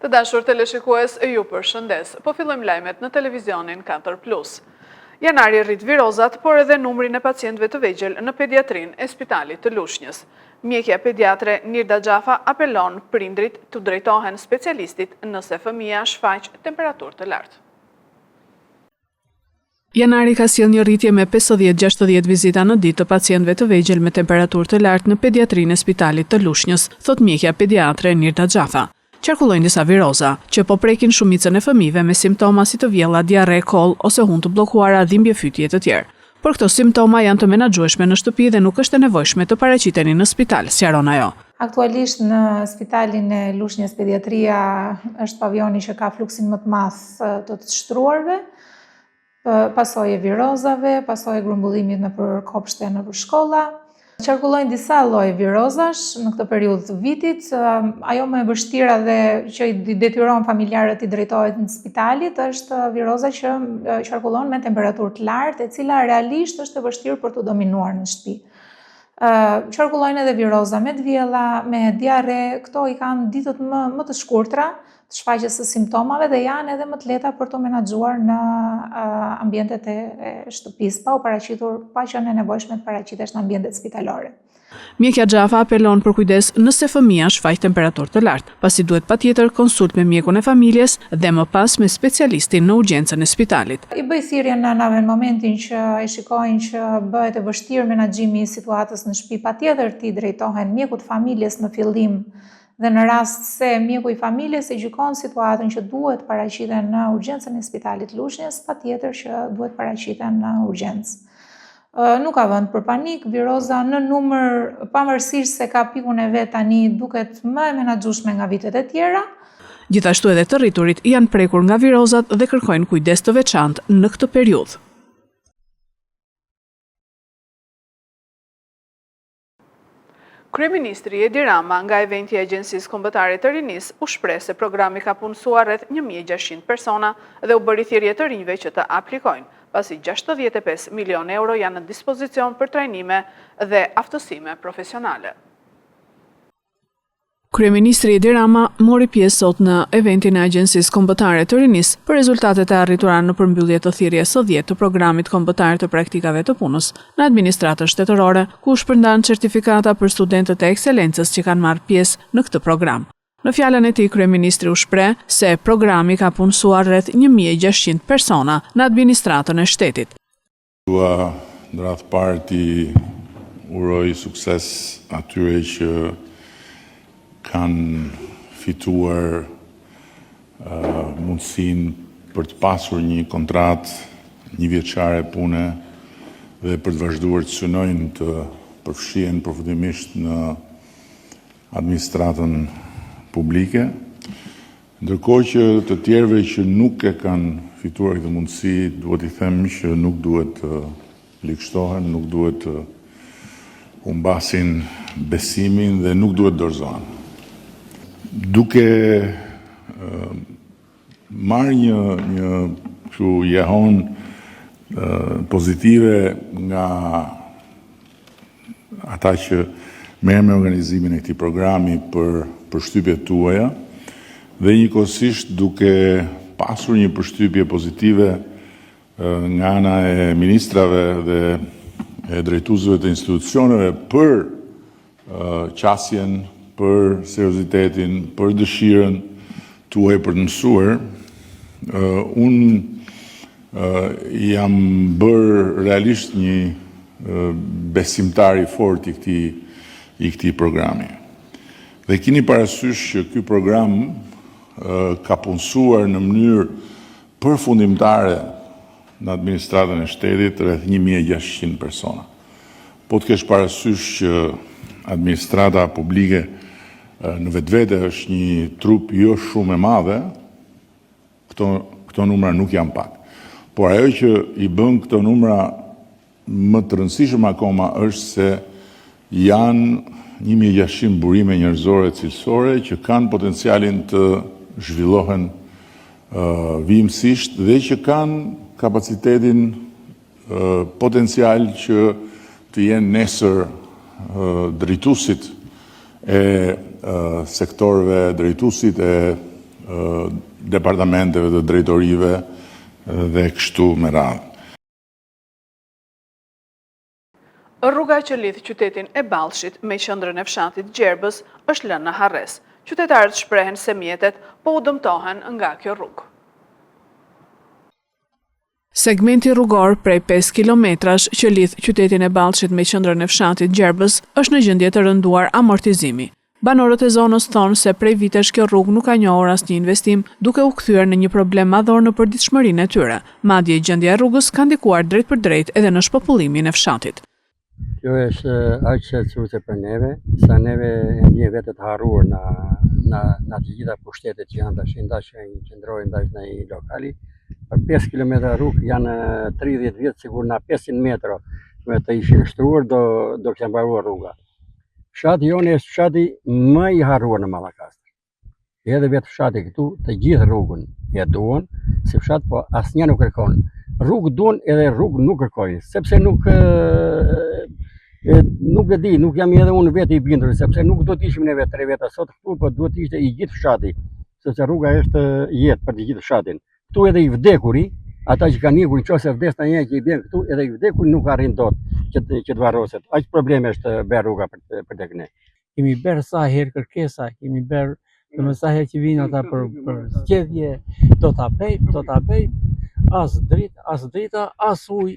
Të dashur teleshikues, ju përshëndes. Po fillojmë lajmet në televizionin 4+. Janari rrit virozat, por edhe numrin e pacientëve të vegjël në pediatrin e Spitalit të Lushnjës. Mjekja pediatre Nirda Xhafa apelon prindrit të drejtohen specialistit nëse fëmia shfaq temperaturë të lartë. Janari ka sjellë një rritje me 50-60 vizita në ditë të pacientëve të vegjël me temperaturë të lartë në pediatrinë e Spitalit të Lushnjës, thot mjekja pediatre Nirda Xhafa. Qarkullojnë disa viroza, që po prekin shumicën e fëmijëve me simptoma si të vjella, diare, koll ose hund të bllokuara, dhimbje fytye të tjerë. Por këto simptoma janë të menaxhueshme në shtëpi dhe nuk është e nevojshme të paraqiteni në spital, sqaron ajo. Aktualisht në Spitalin e Lushnjës Pediatria është pavioni që ka fluksin më të madh të shtruarve, pasojë virozave, pasojë grumbullimit nëpër kopshte nëpër shkolla. Qarkullojnë disa lloje virozash në këtë periudhë të vitit. Ajo më e vështira dhe që i detyron familjarët i drejtohet në spitalit është viroza që qarkullon me temperaturë të lartë, e cila realisht është e vështirë për të dominuar në shtëpi. Qarkullojnë edhe viroza me dvjella, me diare, këto i kanë ditët më të shkurtra të shfaqjes së simptomave dhe janë edhe më të lehta për të menaxhuar në ambientet e shtëpisë, pa u paraqitur, pa qenë e nevojshme të paraqitesh në ambientet spitalore. Mjekja Xhafa apelon për kujdes nëse fëmia shfaq temperaturë të lartë, pasi duhet patjetër konsult me mjekun e familjes dhe më pas me specialistin në urgjencën e spitalit. I bëj thirrje në anave në momentin që e shikojnë që bëhet e vështirë menaxhimi i situatës në shtëpi, patjetër ti drejtohen mjekut familjes në fillim. Dhe në rast se mjeku i familjes e gjykon situatën që duhet paraqiten në urgjencën e Spitalit Lushnjës, patjetër që duhet paraqiten në urgjencë. Nuk ka vend për panik, viroza në numër, pavarësisht se ka pikun e vet tani duket më e menaxhueshme nga vitet e tjera. Gjithashtu edhe të rriturit janë prekur nga virozat dhe kërkojnë kujdes të veçantë në këtë periudhë. Kryeministri Edi Rama nga eventi i Agjencisë Kombëtare të Rinisë u shpreh se programi ka punësuar rreth 1600 persona dhe u bëri thirrje të rinjve që të aplikojnë, pasi 65 milion euro janë në dispozicion për trajnime dhe aftësime profesionale. Kryeministri Edi Rama mori pjesë sot në eventin e Agjencisë Kombëtare të Rinisë për rezultatet e arritura në përmbyllje të thirrjes së 10 të programit kombëtar të praktikave të punës në administratën shtetërore, ku shpërndan certifikata për studentët e ekselencës që kanë marrë pjesë në këtë program. Në fjalën e tij, kryeministri u shpreh se programi ka punësuar rreth 1600 persona në administratën e shtetit. Dua në radh parti uroj sukses atyre që kanë fituar mundësinë për të pasur një kontratë 1 vjeçare pune dhe për të vazhduar të synojnë të përfshihen përfundimisht në administratën publike, ndërkohë që të tjerëve që nuk e kanë fituar këtë mundësi, duhet i them që nuk duhet të plikshtohen, nuk duhet të humbasin besimin dhe nuk duhet dorëzohen. Duke marrë një jehon pozitive nga ata që merren me organizimin e këtij programi për përshtypjet tuaja dhe njëkohësisht duke pasur një përshtypje pozitive nga ana e ministrave dhe e drejtuesve të institucioneve për qasjen, për seriozitetin, për dëshirën tuaj për të mësuar, unë jam bërë realisht një besimtar i fortë i këtij programi. Dhe keni parasysh që ky program ka punësuar në mënyrë përfundimtare në administratën e shtetit rreth 1600 persona. Po të kesh parasysh që administrata publike në vetvete është një trup jo shumë e madhe, këto numra nuk janë pak. Por ajo që i bën këto numra më të rëndësishëm akoma është se janë 1600 burime njerëzore cilësore që kanë potencialin të zhvillohen vijimësisht dhe që kanë kapacitetin potencial që të jenë nesër drejtuesit e sektorëve, drejtuesit e departamenteve të drejtorive dhe kështu me radhë. Rruga që lidh qytetin e Ballshit me qendrën e fshatit Gjerbës është lënë në harres. Qytetarët shprehen se mjetet po u dëmtohen nga kjo rrugë. Segmenti rrugor prej 5 kilometrash që lidh qytetin e Ballshit me qendrën e fshatit Gjerbës është në gjendje të rënduar amortizimi. Banorët e zonës thonë se prej vitesh kjo rrugë nuk ka njohur asnjë investim, duke u kthyer në një problem madhor në përditshmërinë e tyre. Madje gjendja e rrugës ka ndikuar drejt për drejt edhe në shpopullimin e fshatit. Kjo është aq shqetësuese për neve, sa neve e ndjej vetë të harruar në të gjitha pushtetet që janë tash ndajnë qendrojnë ndaj në lokali. Për 5 km rrugë janë 30 vjet, sigur na 500 metra me të ishin shtruar do kishte mbaruar rruga. Fshati jonë është fshati më i harruar në Mallakastër. Edhe vetë fshati këtu të gjithë rrugën e duan, si fshat, po asnjë nuk kërkon. Rrugë duan edhe rrugë nuk kërkojnë, sepse nuk e di, nuk jam edhe unë vetë i bindur, sepse nuk do të ishim neve 3 veta sot këtu, po duhet të ishte i gjithë fshati, sepse rruga është jetë për të gjithë fshatin. Këtu edhe i vdekuri, ata që kanë ikur nëse vdes në një që i bjen këtu, edhe i vdekuri nuk arrin dot që të varroset. Aq probleme është bërë rruga për tek ne. Kemi bërë sa herë kërkesa, kemi bërë sa herë që vinë ata për zgjedhje, do ta bëjmë, as drita, as ujë,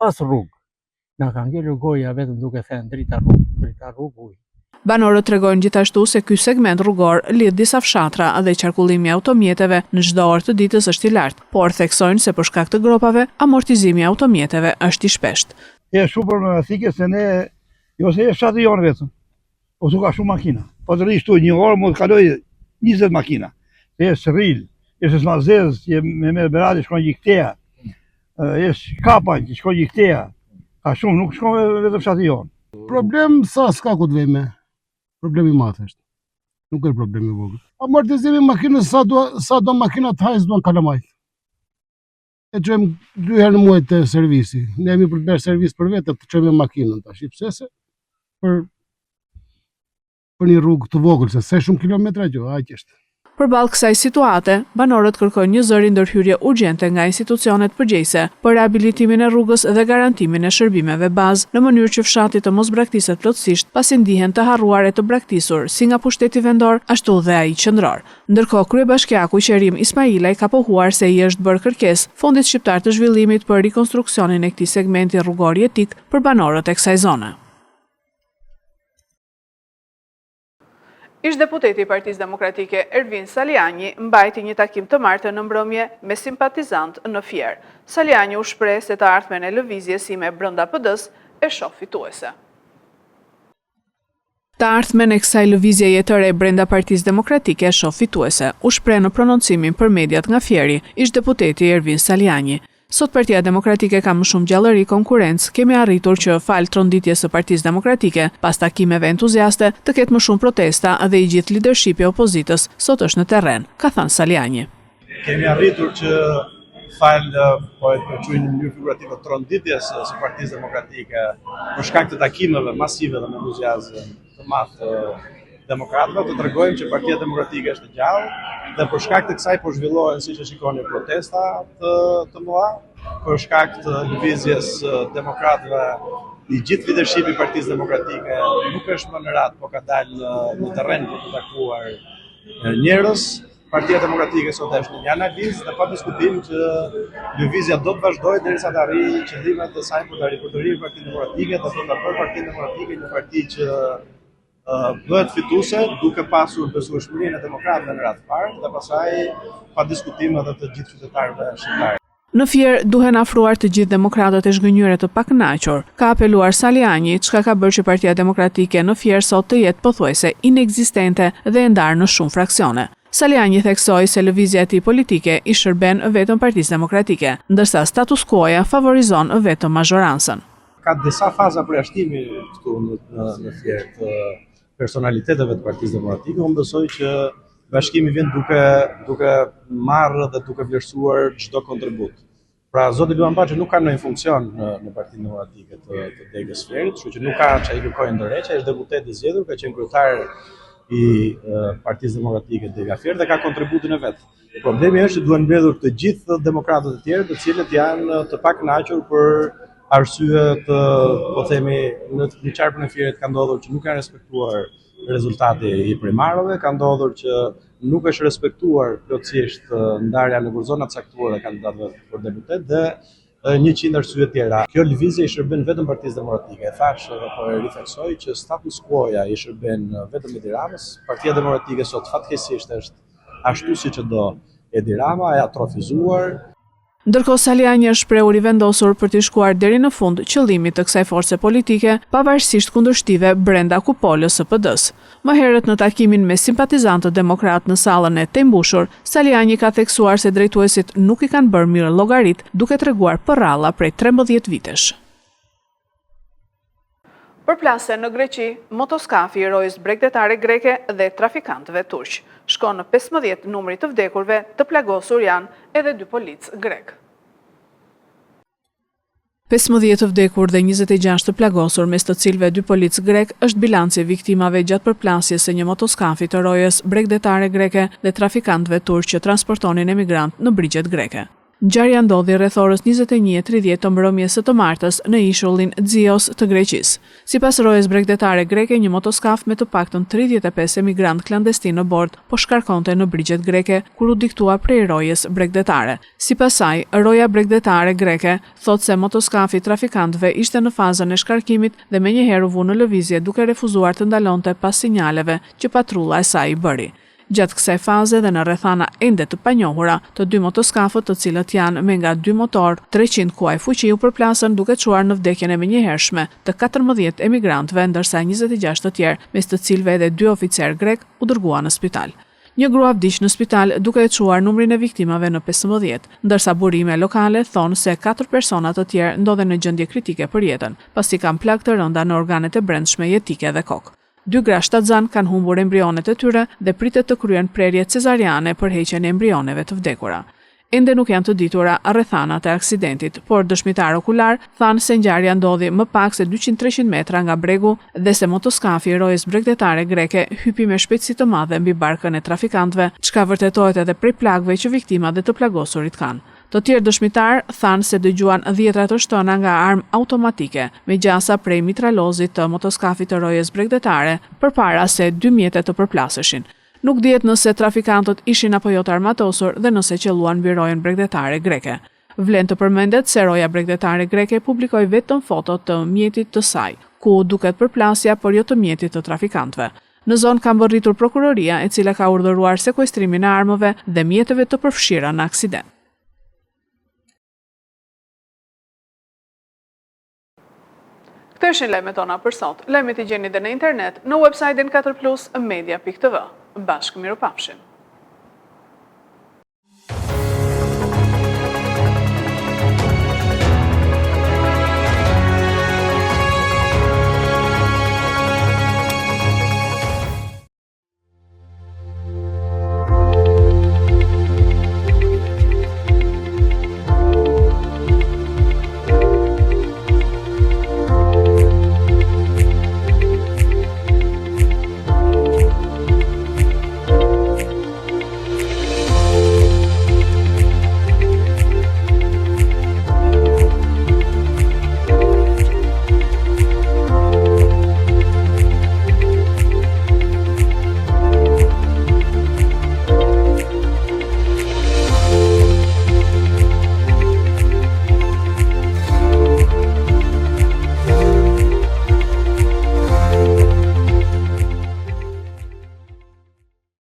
as rrugë. Na ka ngelur goja vetëm duke thënë drita rrugë, ujë. Banorët tregojnë gjithashtu se ky segment rrugor lidh disa fshatra dhe qarkullimi i automjeteve në çdo orë të ditës është i lartë, por theksojnë se për shkak të gropave, amortizimi i automjeteve është i shpeshtë. Është shumë problematike se ne, jo se është fshati jonë vetëm, po su ka shumë makina. Po të rrish tu një orë mund të kaloj 20 makina. Është rril, është smazez, që me Berati shkon gjikteja, është kapanj që shkon gjikteja. Ka shumë, nuk shkon vetëm fshati jonë. Problem sa s'ka ku të vejme. Problemi madh është. Nuk është problemi vogël. Amortizimi makinës sa do makina të hajës duan kalamajt. E çojmë 2 herë në muaj te servisi. Ne jemi për të bërë servis për vetë, të çojmë makinën tash, pse se për një rrugë të vogël, se shumë kilometra gjë, aq është. Përballë kësaj situate, banorët kërkojnë një zëri ndërhyrje urgjente nga institucionet përgjegjëse për rehabilitimin e rrugës dhe garantimin e shërbimeve bazë në mënyrë që fshati të mos braktiset plotësisht, pasi ndihen të harruar e të braktisur si nga pushteti vendor, ashtu dhe ai qendror. Ndërkohë, kryebashkiaku Qerim Ismailaj ka pohuar se i është bërë kërkesë Fondit Shqiptar të Zhvillimit për rikonstruksionin e këtij segmenti rrugor jetik për banorët e kësaj zone. Ish-deputeti i Partisë Demokratike Ervin Saliani mbajti një takim të martën në mbrëmje me simpatizant në Fier. Saliani u shpreh se të ardhmen e lëvizjes sime brenda PD-s e shoh fituese. Të ardhmen e kësaj lëvizjeje të re brenda Partisë Demokratike e shoh fituese, u shpreh në prononcimin për mediat nga Fieri, ish-deputeti Ervin Saliani. Sot Partia Demokratike ka më shumë gjallëri konkurrencë, kemi arritur që falë tronditjes së Partisë Demokratike, pas takimeve entuziaste, të ketë më shumë protesta dhe i gjithë leadershipi i opozitës sot është në terren, ka thënë Saliani. Kemi arritur që falë, po e përquajnë në mënyrë figurative, tronditjes së Partisë Demokratike për shkak të takimeve masive dhe me entuziazëm të madh të demokratëve, të tregojmë që Partia Demokratike është gjallë dhe për shkak të kësaj po zhvillohen, siç e shikoni, protesta të mëdha, për shkak të lëvizjes demokratëve, i gjithë leadershipi i Partisë Demokratike nuk është më në radhë, po ka dalë në terren për të takuar njerëz. Partia Demokratike sot është në një analizë dhe pa diskutim që lëvizja do të vazhdojë derisa të arrijë qëllimet e saj për të rikthyer Partinë Demokratike dhe për ta bërë Partinë Demokratike një parti që bëhet fituese duke pasur besueshmërinë e demokratëve në radhë parë dhe pastaj pa diskutim edhe të gjithë qytetarëve shqiptarë. Në Fier duhen afruar të gjithë demokratët e zhgënjur të pakënaqur, ka apeluar Saliani, çka ka bërë që Partia Demokratike në Fier sot të jetë pothuajse inekzistente dhe e ndarë në shumë fraksione. Saliani theksoi se lëvizja e tij politike i shërben vetëm Partisë Demokratike, ndërsa status quo-ja favorizon vetëm mazhorancën. Ka disa faza përjashtimi këtu në Fier të personaliteteve të Partisë Demokratike. Unë besoj që bashkimi vjen duke marrë dhe duke vlerësuar çdo kontribut. Pra zoti Luan Baçi nuk ka ndonjë funksion në Partinë Demokratike të degës Fierit, kështu që nuk ka çai kërkojë ndërheqje, është deputet i zgjedhur, ka qenë kryetar i Partisë Demokratike Degafier dhe ka kontributin e vet. Problemi është që duhen mbledhur të gjithë demokratët e tjerë, të cilët janë të pakënaqur për arsye të, po themi, në qarkun e Fierit ka ndodhur që nuk kanë respektuar rezultati i primarëve, ka ndodhur që nuk është respektuar plotësisht ndarja në zonat caktuara e kandidatëve për deputet dhe 100 arsye tjera. Kjo lëvizje i shërben vetëm Partisë Demokratike. Thash edhe po e ritheksoj që status quo-ja i shërben vetëm Edi Ramës. Partia Demokratike sot fatkeqësisht është ashtu siç e do Edi Rama, e atrofizuar. Ndërkohë Saliani është shprehur i vendosur për të shkuar deri në fund qëllimit të kësaj force politike, pavarësisht kundërshtive brenda kupolës së PD-s. Më herët në takimin me simpatizantët demokrat në sallën e tembushur, Saliani ka theksuar se drejtuesit nuk i kanë bërë mirë llogarit, duke treguar përralla prej 13 vitesh. Përplasje në Greqi, motoskafi i rojës bregdetare greke dhe trafikantëve turq. Shkon në 15 numri të vdekurve, të plagosur janë edhe 2 policë grek. 15 të vdekur dhe 26 të plagosur, mes të cilëve 2 policë grek, është bilanci i viktimave gjatë përplasjes së një motoskafi të rojës bregdetare greke dhe trafikantëve turq që transportonin emigrant në brigjet greke. Ngjarja ndodhi rreth orës 21:30 të mbrëmjes së të martës në ishullin Xios të Greqisë. Sipas rojës bregdetare greke, një motoskaf me të paktën 35 emigrant klandestin në bord po shkarkonte në brigjet greke kur u diktua prej rojës bregdetare. Sipas saj, roja bregdetare greke thotë se motoskafi i trafikantëve ishte në fazën e shkarkimit dhe menjëherë u vu në lëvizje duke refuzuar të ndalonte pas sinjaleve që patrulla e saj i bëri. Gjatë kësaj faze dhe në rrethana ende të panjohura, të 2 motoskafët, të cilët janë me nga 2 motor, 300 kuaj fuqi u përplasën duke çuar në vdekjen e menjëhershme të 14 emigrantëve, ndërsa 26 të tjerë, mes të cilëve edhe 2 oficer grek, u dërguan në spital. Një grua vdiq në spital duke e çuar numrin e viktimave në 15, ndërsa burime lokale thonë se 4 persona të tjerë ndodhen në gjendje kritike për jetën, pasi kanë plagë të rënda në organet e brendshme jetike dhe kokë. 2 gra shtatzan kanë humbur embrionet e tyre dhe pritet të kryen prerje cezariane për heqjen e embrioneve të vdekura. Ende nuk janë të ditura rrethanat e aksidentit, por dëshmitar okular thanë se ngjarja ndodhi më pak se 200-300 metra nga bregu dhe se motoskafi i rojës bregdetare greke hypi me shpejtësi të madhe mbi barkën e trafikantëve, çka vërtetohet edhe prej plagëve që viktimat dhe të plagosurit kanë. Të tjerë dëshmitar thanë se dëgjuan 10 të shtëna nga armë automatike me gjasa prej mitralozit të motoskafit të rojës bregdetare përpara se 2 mjetet të përplaseshin. Nuk dihet nëse trafikantët ishin apo jo të armatosur dhe nëse qelluan mbi rojën bregdetare greke. Vlen të përmendet se roja bregdetare greke publikoi vetëm foto të mjetit të saj, ku duket përplasja por jo të mjetit të trafikantëve. Në zonë ka mbërritur prokuroria, e cila ka urdhëruar sekuestrimin e armëve dhe mjeteve të përfshira në aksident. Këto ishin lajmet tona për sot. Lajmet i gjeni dhe në internet në website-in 4plus media.tv. Bashkë mirupafshim.